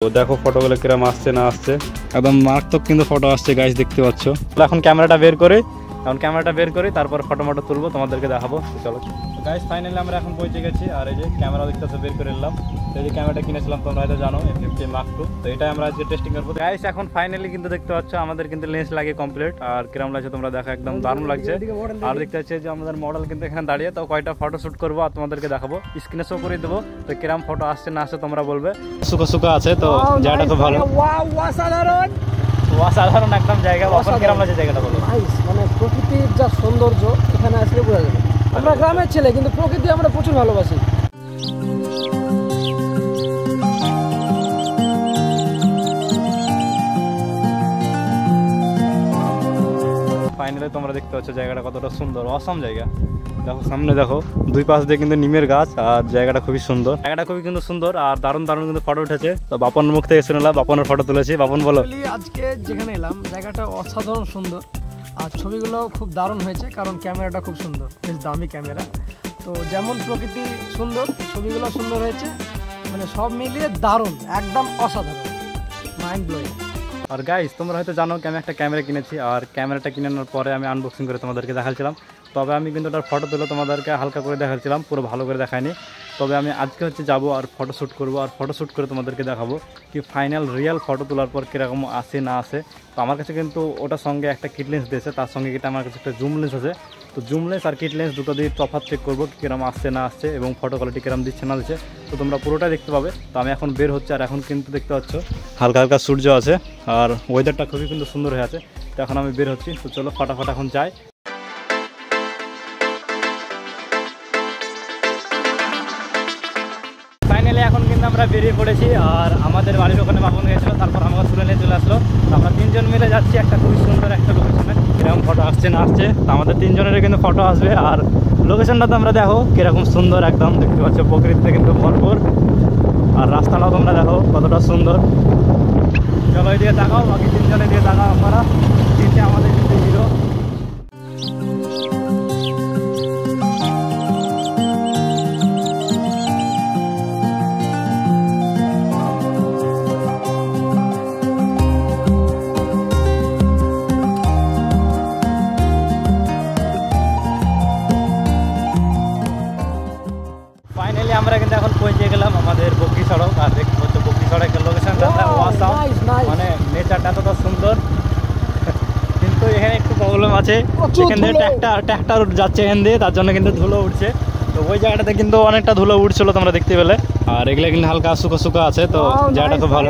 তো দেখো ফটোগুলো কিরম আসছে না আসছে, একদম মারাত্মক কিন্তু ফটো আসছে গাইস, দেখতে পাচ্ছ। এখন ক্যামেরাটা বের করি তারপর ফটো মটো তুলবো, তোমাদেরকে দেখাবো। চলো গাইস, ফাইনালি আমরা এখন পৌঁছে গেছি। আর এই যে ক্যামেরা দেখতেছো বের করে নিলাম। তো এই যে ক্যামেরাটা কিনেছিলাম তোমরা হয়তো জানো, M50 Mark II। তো এটাই আমরা আজকে টেস্টিং করবো গাইস। এখন ফাইনালি কিন্তু দেখতে পাচ্ছ আমাদের কিন্তু লেন্স লাগিয়ে কমপ্লিট। আর কিরম লাগছে তোমরা দেখো, একদম দারুণ লাগছে। আর দেখতে পাচ্ছি যে আমাদের মডেল কিন্তু এখানে দাঁড়িয়ে, তো কয়টা ফটো শুট করবো আর তোমাদেরকে দেখাবো, স্ক্রিনে শো করে দেবো। তো কিরম ফটো আসছে না আসছে তোমরা বলবে। সুখা আছে, তো জায়গাটা খুব ভালো, অসাধারণ একদম জায়গা। কিরম লাগছে জায়গাটা বলো। মানে প্রকৃতির যা সৌন্দর্য এখানে আসলে বোঝা যাবে। আমরা গ্রামের ছেলে, কিন্তু প্রকৃতি আমরা প্রচুর ভালোবাসি। ফাইনালি তোমরা দেখতে পাচ্ছ জায়গাটা কতটা সুন্দর, অসম জায়গা। দেখো সামনে দেখো, দুই পাশ দিয়ে কিন্তু নিমের গাছ, আর জায়গাটা খুবই সুন্দর, জায়গাটা খুবই কিন্তু সুন্দর। আর দারুণ দারুণ কিন্তু ফটো উঠেছে। তো বাপনের মুখ থেকে শুনলাম, বাপনের ফটো তুলেছি। বাপন বলো। আজকে যেখানে এলাম জায়গাটা অসাধারণ সুন্দর, আর ছবিগুলো খুব দারুণ হয়েছে, কারণ ক্যামেরাটা খুব সুন্দর, বেশ দামি ক্যামেরা। তো যেমন প্রকৃতি সুন্দর, ছবিগুলো সুন্দর হয়েছে, মানে সব মিলিয়ে দারুণ, একদম অসাধারণ, মাইন্ড ব্লোয়িং। আর গাইস, তোমরা হয়তো জানো আমি একটা ক্যামেরা কিনেছি। আর ক্যামেরাটা কিনানোর পরে আমি আনবক্সিং করে তোমাদেরকে দেখাচ্ছিলাম। তবে আমি কিন্তু ওটার ফটো তুলে তোমাদেরকে হালকা করে দেখাচ্ছিলাম, পুরো ভালো করে দেখাইনি। তবে আমি আজকে যাবো আর ফটোশ্যুট করবো, আর ফটোশ্যুট করে তোমাদেরকে দেখাবো কি ফাইনাল রিয়েল ফটো তোলার পর কীরকম আসে না আসে। তো আমার কাছে কিন্তু ওটার সঙ্গে একটা কিট লেন্স দিয়েছে, তার সঙ্গে কিন্তু আমার কাছে একটা জুম লেন্স আছে। তো জুম লেন্স আর কিট লেন্স দুটো দিয়ে তফাৎ চেক করবো কীরকম আসছে না আসছে, এবং ফটো কোয়ালিটি কীরকম দিচ্ছে না দিচ্ছে। তো তোমরা পুরোটা দেখতে পাবে। তো আমি এখন বের হচ্ছে, আর এখন কিন্তু দেখতে পাচ্ছ হালকা হালকা সূর্য আছে, আর ওয়েদারটা খুবই কিন্তু সুন্দর হয়ে আছে। তো এখন আমি বের হচ্ছি। তো চলো ফটাফট এখন যাই। ফাইনালি এখন কিন্তু আমরা বেরিয়ে পড়েছি। আর আমাদের বাড়ির ওখানে বাপন গেছিলো, তারপর আমাকে তুলে নিয়ে চলে আসলো। আমরা তিনজন মিলে যাচ্ছি একটা খুবই সুন্দর একটা লোকেশনে। কিরকম ফটো আসছে না আসছে, তো আমাদের তিনজনের কিন্তু ফটো আসবে। আর লোকেশনটা তো আমরা দেখো কিরকম সুন্দর, একদম দেখতে পাচ্ছ প্রকৃতিতে কিন্তু ভরপুর। আর রাস্তাটাও তোমরা দেখো কতটা সুন্দর। চলো এই দিকে তাকাও, বাকি তিনজনের দিকে তাকাও। আমরা তিনটে আমাদের কিন্তু হিরো। ফাইনালি আমরা কিন্তু এখন পৌঁছে গেলাম আমাদের বকরি সড়ক। আর দেখতে পাচ্ছ বকরি সড়কের লোকেশনটা ওয়াসাম, মানে নেচারটা এতটা সুন্দর। কিন্তু এখানে একটু প্রবলেম আছে, এখান থেকে ট্র্যাক্টর যাচ্ছে এখান দিয়ে, তার জন্য কিন্তু ধুলো উঠছে। তো ওই জায়গাটাতে কিন্তু অনেকটা ধুলো উঠছিল তোমরা দেখতে পেলে। আর এগুলো কিন্তু হালকা শুকা আছে, তো জায়গাটা খুব ভালো,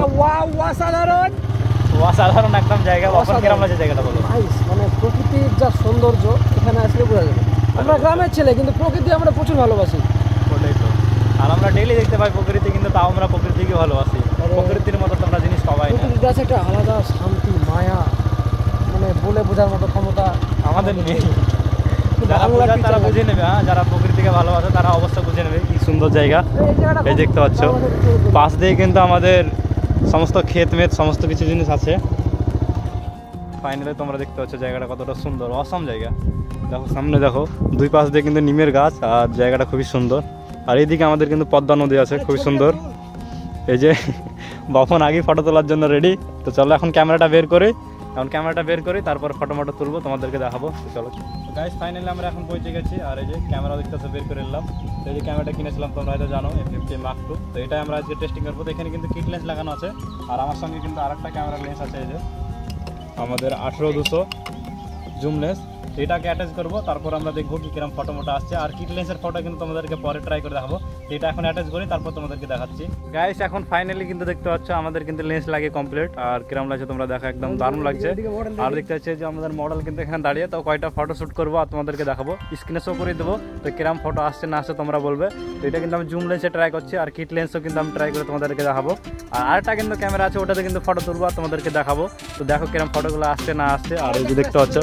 অসাধারণ একদম জায়গা। কিরকম লাগছে জায়গাটা বলো। মানে প্রকৃতির যা সৌন্দর্য এখানে আসলে বোঝা যাবে। আমরা গ্রামের ছেলে, কিন্তু প্রকৃতি আমরা প্রচুর ভালোবাসি। ওটাই তো। আর আমরা ডেইলি দেখতে পাই প্রকৃতি, কিন্তু তাও আমরা প্রকৃতিকে ভালোবাসি। প্রকৃতির মতো তোমরা জিনিস পাবাই না। প্রকৃতির কাছে একটা আলাদা শান্তি, মায়া, মানে বলে বোঝার মতো ক্ষমতা আমাদের নেই। যারা বোঝার তারা বুঝে নেবে। হ্যাঁ, যারা প্রকৃতিকে ভালোবাসে তারা অবশ্যই বুঝে নেবে কি সুন্দর জায়গা। এই দেখতে পাচ্ছ পাশ দিয়ে কিন্তু আমাদের সমস্ত ক্ষেত মেত সমস্ত কিছু জিনিস আছে। ফাইনালি তোমরা দেখতে পাচ্ছ জায়গাটা কতটা সুন্দর, অসম জায়গা। দেখো সামনে দেখো, দুই পাশ দিয়ে কিন্তু নিমের গাছ, আর জায়গাটা খুবই সুন্দর। আর এইদিকে আমাদের কিন্তু পদ্মা নদী আছে, খুবই সুন্দর। এই যে বাপন আগে ফটো তোলার জন্য রেডি। তো চলো এখন ক্যামেরাটা বের করি তারপর ফটো মটো তুলবো, তোমাদেরকে দেখাবো। তো চলো গাইস, ফাইনালি আমরা এখন পৌঁছে গেছি। আর এই যে ক্যামেরা দেখতেছো বের করে নিলাম। তো এই যে ক্যামেরাটা কিনেছিলাম তোমরা হয়তো জানো, M50 Mark II। তো এটাই আমরা আজকে টেস্টিং করবো। তো এখানে কিন্তু কিট লেন্স লাগানো আছে, আর আমার সঙ্গে কিন্তু আরেকটা ক্যামেরা লেন্স আছে, এই যে আমাদের 18-200 জুম লেন্স। এটাকে অ্যাটাচ করবো, তারপর আমরা দেখবো কি কিরকম ফটো মোটো আসছে। আর কিট লেন্সের ফটো কিন্তু তোমাদেরকে পরে ট্রাই করে দেখাবো। এটা এখন অ্যাটাচ করি, তারপর তোমাদেরকে দেখাচ্ছি। গাইস, এখন ফাইনালি কিন্তু দেখতে পাচ্ছ আমাদের কিন্তু লেন্স লাগিয়ে কমপ্লিট। আর কিরম লাগছে তোমরা দেখো, একদম দারুণ লাগছে। আর দেখতে পাচ্ছি যে আমাদের মডেল কিন্তু এখানে দাঁড়িয়ে, তো কয়টা ফটো শুট করবো আর তোমাদেরকে দেখাবো, স্ক্রিনে শো করে দেবো। তো কিরম ফটো আসছে না আসছে তোমরা বলবে। তো এটা কিন্তু আমি জুম লেন্সে ট্রাই করছি, আর কিট লেন্সও কিন্তু আমি ট্রাই করে তোমাদেরকে দেখাবো। আর আরেকটা কিন্তু ক্যামেরা আছে, ওটাতে কিন্তু ফটো তুলবো আর তোমাদেরকে দেখাবো। তো দেখো কিরম ফটোগুলো আসছে না আসছে। আর এই যে দেখতে পাচ্ছ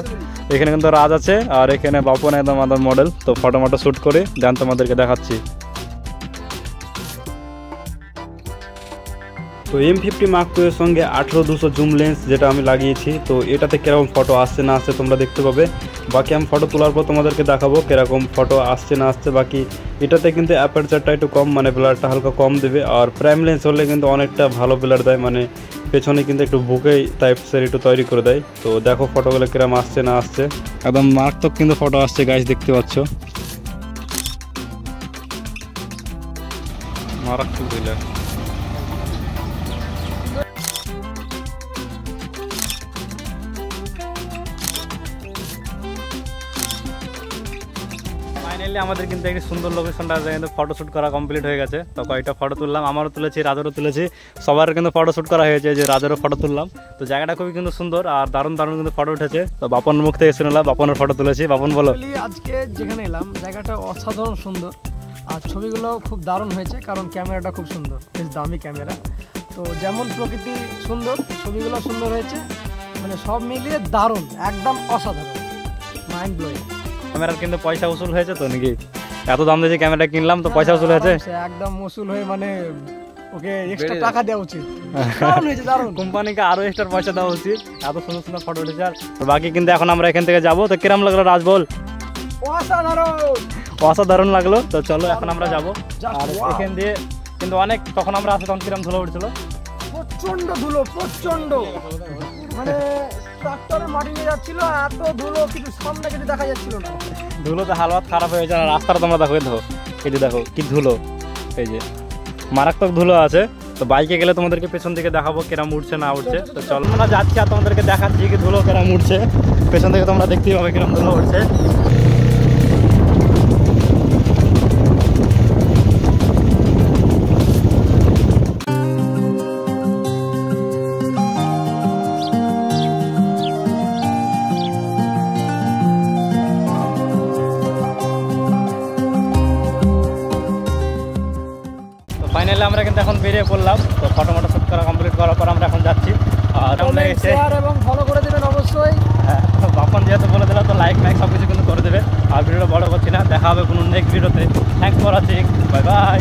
এখানে কিন্তু রাজ আছে, আর এখানে বাপন একদম আমাদের মডেল। তো ফটো মটো শ্যুট করে দেন তোমাদেরকে দেখাচ্ছি। তো M50 Mark II এর সঙ্গে 18-200 জুম লেন্স যেটা আমি লাগিয়েছি, তো এটাতে কীরকম ফটো আসছে না আসছে তোমরা দেখতে পাবে। বাকি আমি ফটো তোলার পর তোমাদেরকে দেখাবো কীরকম ফটো আসছে না আসছে। বাকি এটাতে কিন্তু অ্যাপারচারটা একটু কম, মানে ব্লারটা হালকা কম দেবে, আর প্রাইম লেন্স হলে কিন্তু অনেকটা ভালো ব্লার দেয়, মানে পেছনে কিন্তু একটু বুকে টাইপসের একটু তৈরি করে দেয়। তো দেখো ফটোগুলো কিরম আসছে না আসছে, একদম মারাত্মক কিন্তু ফটো আসছে গাইস, দেখতে পাচ্ছ মারাত্মক দিলে। ফাইনালি আমাদের কিন্তু একটি সুন্দর লোকেশনটা কিন্তু ফটোশ্যুট করা কমপ্লিট হয়ে গেছে। তো কয়েকটা ফটো তুললাম, আমারও তুলেছি, রাজারও তুলেছি, সবার কিন্তু ফটোশ্যুট করা হয়েছে, যে রাজারও ফটো তুললাম। তো জায়গাটা খুবই কিন্তু সুন্দর আর দারুণ দারুণ কিন্তু ফটো উঠেছে। তো বাপনের মুখ থেকে শুনলাম, বাপনের ফটো তুলেছি। বাপন বলো। আজকে যেখানে এলাম জায়গাটা অসাধারণ সুন্দর আর ছবিগুলো খুব দারুণ হয়েছে, কারণ ক্যামেরাটা খুব সুন্দর, বেশ দামি ক্যামেরা। তো যেমন প্রকৃতি সুন্দর, ছবিগুলো সুন্দর হয়েছে, মানে সব মিলিয়ে দারুণ, একদম অসাধারণ, মাইন্ড ব্লোয়িং। ক্যামেরার কিন্তু পয়সা উসুল হয়েছে তো নাকি? এত দাম দিয়ে ক্যামেরা কিনলাম, তো পয়সা উসুল হয়েছে একদম উসুল হয়ে, মানে ওকে এক্সট্রা টাকা দেওয়া উচিত, দারুণ হয়েছে, দারুণ। কোম্পানিকে আরো এক্সট্রা পয়সা দেওয়া উচিত, এত সুন্দর সুন্দর ফটো উঠেছে। আর বাকি কিন্তু এখন আমরা এখান থেকে যাবো। তো কিরম লাগলো রাজ বল? অসাধারণ, অসাধারণ লাগলো। তো চলো এখন আমরা যাবো। আর এখান দিয়ে কিন্তু অনেক, তখন আমরা আসি তখন কিরম ধুলো উঠছিল, প্রচন্ড ধুলো, প্রচন্ড, মানে ট্রাক্টরে মাটি নিয়ে যাচ্ছিল, এত ধুলো, কিছু সামনে কিছু দেখা যাচ্ছিল না। ধুলোতে হালত খারাপ হয়ে যায়। রাস্তাটা তোমরা দেখো, দেখো এই যে দেখো কি ধুলো, এই যে মারাত্মক ধুলো আছে। তো বাইকে গেলে তোমাদেরকে পেছন থেকে দেখাবো কিরম উঠছে না উঠছে। তো চলো আমরা যাচ্ছি আর তোমাদেরকে দেখাচ্ছি কি ধুলো কিরম উঠছে, পেছন থেকে তোমরা দেখতেই পাবে কিরম ধুলো উঠছে। ফাইনালি আমরা কিন্তু এখন বেরিয়ে পড়লাম। তো ফটো শুট করা কমপ্লিট করার পর আমরা এখন যাচ্ছি। আর শেয়ার এবং ফলো করে দেবেন অবশ্যই। হ্যাঁ, বাপন যেহেতু বলে দিল, তো লাইক সব কিছু কিন্তু করে দেবে। আর ভিডিওটা বড় করছি না, দেখা হবে কোনো নেক্সট ভিডিওতে। Thanks for watching, bye bye.